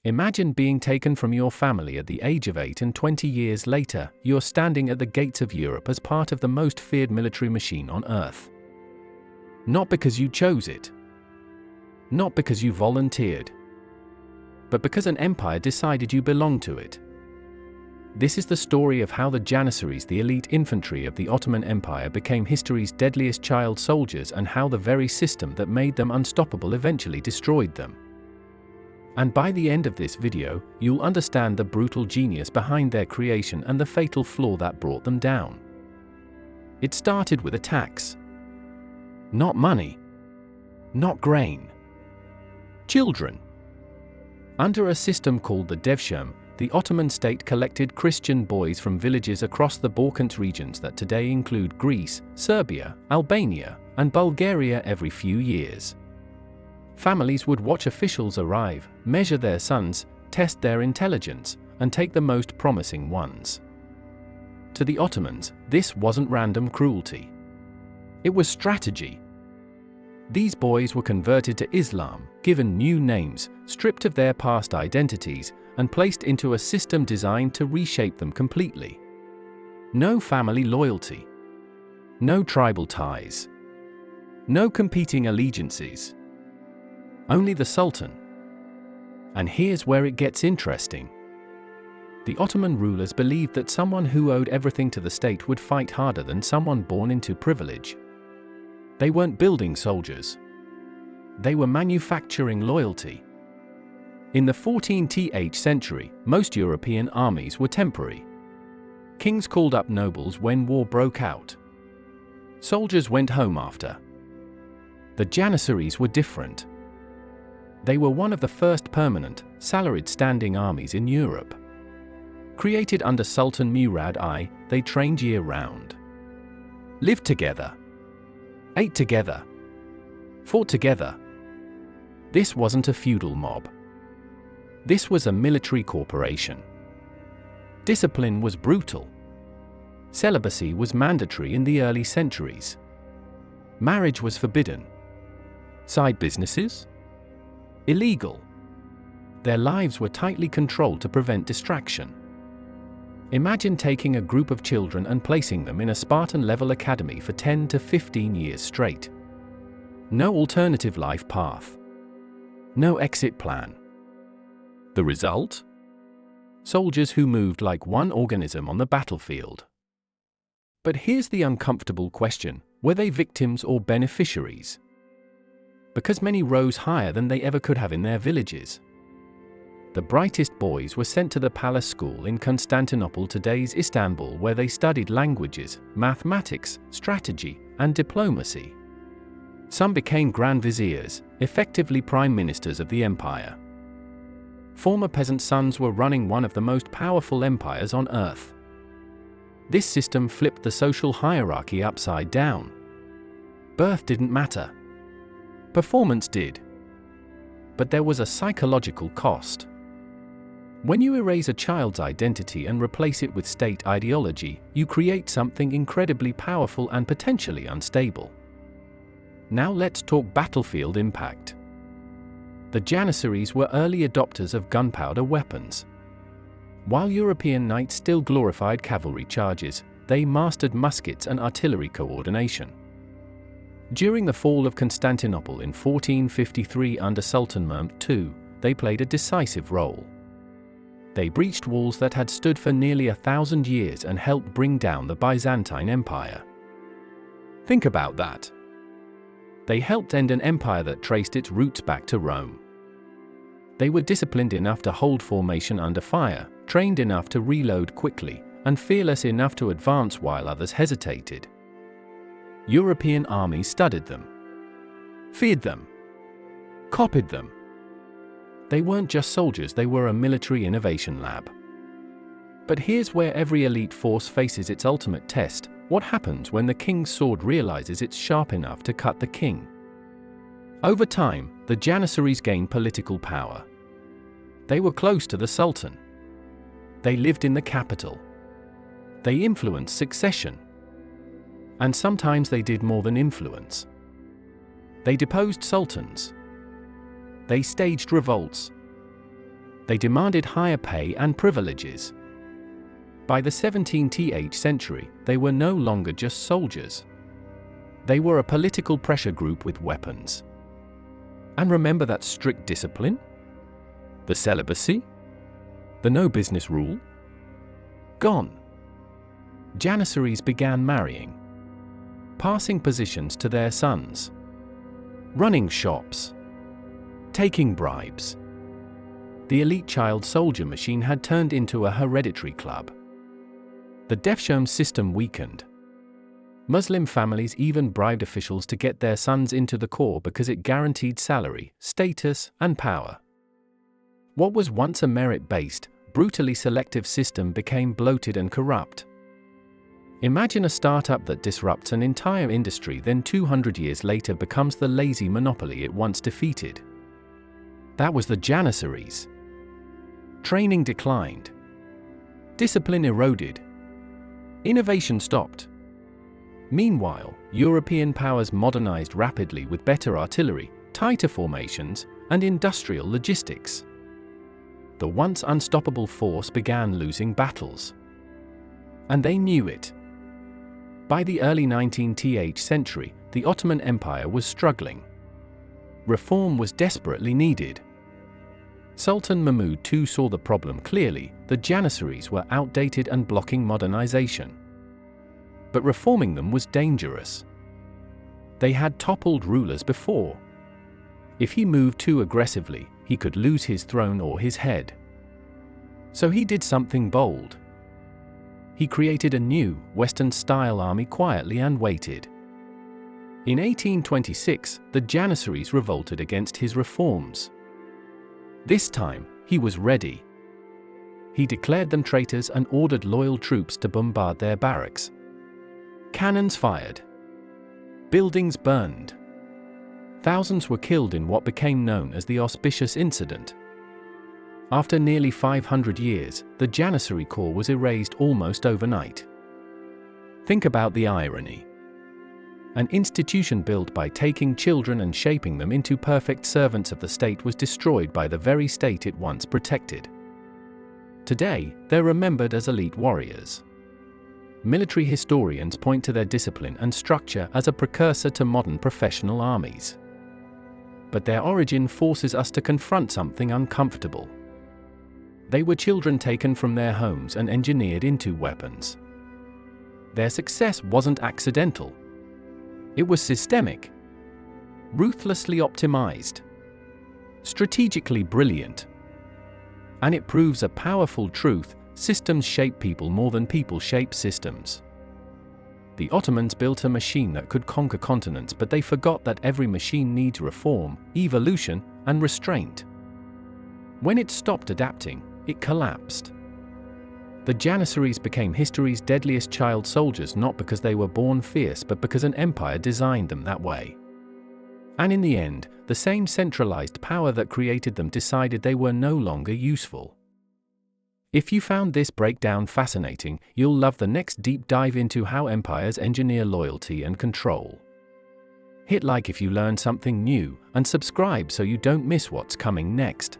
Imagine being taken from your family at the age of 8 and 20 years later, you're standing at the gates of Europe as part of the most feared military machine on Earth. Not because you chose it. Not because you volunteered. But because an empire decided you belonged to it. This is the story of how the Janissaries, the elite infantry of the Ottoman Empire, became history's deadliest child soldiers, and how the very system that made them unstoppable eventually destroyed them. And by the end of this video, you'll understand the brutal genius behind their creation and the fatal flaw that brought them down. It started with a tax. Not money. Not grain. Children. Under a system called the Devshirme, the Ottoman state collected Christian boys from villages across the Balkans regions that today include Greece, Serbia, Albania, and Bulgaria every few years. Families would watch officials arrive, measure their sons, test their intelligence, and take the most promising ones. To the Ottomans, this wasn't random cruelty. It was strategy. These boys were converted to Islam, given new names, stripped of their past identities, and placed into a system designed to reshape them completely. No family loyalty. No tribal ties. No competing allegiances. Only the Sultan. And here's where it gets interesting. The Ottoman rulers believed that someone who owed everything to the state would fight harder than someone born into privilege. They weren't building soldiers. They were manufacturing loyalty. In the 14th century, most European armies were temporary. Kings called up nobles when war broke out. Soldiers went home after. The Janissaries were different. They were one of the first permanent, salaried standing armies in Europe. Created under Sultan Murad I, they trained year-round. Lived together. Ate together. Fought together. This wasn't a feudal mob. This was a military corporation. Discipline was brutal. Celibacy was mandatory in the early centuries. Marriage was forbidden. Side businesses? Illegal. Their lives were tightly controlled to prevent distraction. Imagine taking a group of children and placing them in a Spartan-level academy for 10 to 15 years straight. No alternative life path. No exit plan. The result? Soldiers who moved like one organism on the battlefield. But here's the uncomfortable question: were they victims or beneficiaries? Because many rose higher than they ever could have in their villages. The brightest boys were sent to the palace school in Constantinople, today's Istanbul, where they studied languages, mathematics, strategy, and diplomacy. Some became grand viziers, effectively prime ministers of the empire. Former peasant sons were running one of the most powerful empires on earth. This system flipped the social hierarchy upside down. Birth didn't matter. Performance did. But there was a psychological cost. When you erase a child's identity and replace it with state ideology, you create something incredibly powerful and potentially unstable. Now let's talk battlefield impact. The Janissaries were early adopters of gunpowder weapons. While European knights still glorified cavalry charges, they mastered muskets and artillery coordination. During the fall of Constantinople in 1453 under Sultan Mehmed II, they played a decisive role. They breached walls that had stood for nearly 1,000 years and helped bring down the Byzantine Empire. Think about that. They helped end an empire that traced its roots back to Rome. They were disciplined enough to hold formation under fire, trained enough to reload quickly, and fearless enough to advance while others hesitated. European armies studied them, feared them, copied them. They weren't just soldiers, they were a military innovation lab. But here's where every elite force faces its ultimate test: what happens when the king's sword realizes it's sharp enough to cut the king? Over time, the Janissaries gained political power. They were close to the Sultan. They lived in the capital. They influenced succession. And sometimes they did more than influence. They deposed sultans. They staged revolts. They demanded higher pay and privileges. By the 17th century, they were no longer just soldiers. They were a political pressure group with weapons. And remember that strict discipline? The celibacy? The no business rule? Gone. Janissaries began marrying, passing positions to their sons, running shops, taking bribes. The elite child soldier machine had turned into a hereditary club. The Devshirme system weakened. Muslim families even bribed officials to get their sons into the corps because it guaranteed salary, status, and power. What was once a merit-based, brutally selective system became bloated and corrupt. Imagine a startup that disrupts an entire industry, then 200 years later becomes the lazy monopoly it once defeated. That was the Janissaries. Training declined. Discipline eroded. Innovation stopped. Meanwhile, European powers modernized rapidly with better artillery, tighter formations, and industrial logistics. The once unstoppable force began losing battles. And they knew it. By the early 19th century, the Ottoman Empire was struggling. Reform was desperately needed. Sultan Mahmud II saw the problem clearly: the Janissaries were outdated and blocking modernization. But reforming them was dangerous. They had toppled rulers before. If he moved too aggressively, he could lose his throne or his head. So he did something bold. He created a new, Western-style army quietly and waited. In 1826, the Janissaries revolted against his reforms. This time, he was ready. He declared them traitors and ordered loyal troops to bombard their barracks. Cannons fired. Buildings burned. Thousands were killed in what became known as the Auspicious Incident. After nearly 500 years, the Janissary Corps was erased almost overnight. Think about the irony. An institution built by taking children and shaping them into perfect servants of the state was destroyed by the very state it once protected. Today, they're remembered as elite warriors. Military historians point to their discipline and structure as a precursor to modern professional armies. But their origin forces us to confront something uncomfortable. They were children taken from their homes and engineered into weapons. Their success wasn't accidental. It was systemic, ruthlessly optimized, strategically brilliant. And it proves a powerful truth: systems shape people more than people shape systems. The Ottomans built a machine that could conquer continents, but they forgot that every machine needs reform, evolution, and restraint. When it stopped adapting, it collapsed. The Janissaries became history's deadliest child soldiers not because they were born fierce but because an empire designed them that way. And in the end, the same centralized power that created them decided they were no longer useful. If you found this breakdown fascinating, you'll love the next deep dive into how empires engineer loyalty and control. Hit like if you learned something new, and subscribe so you don't miss what's coming next.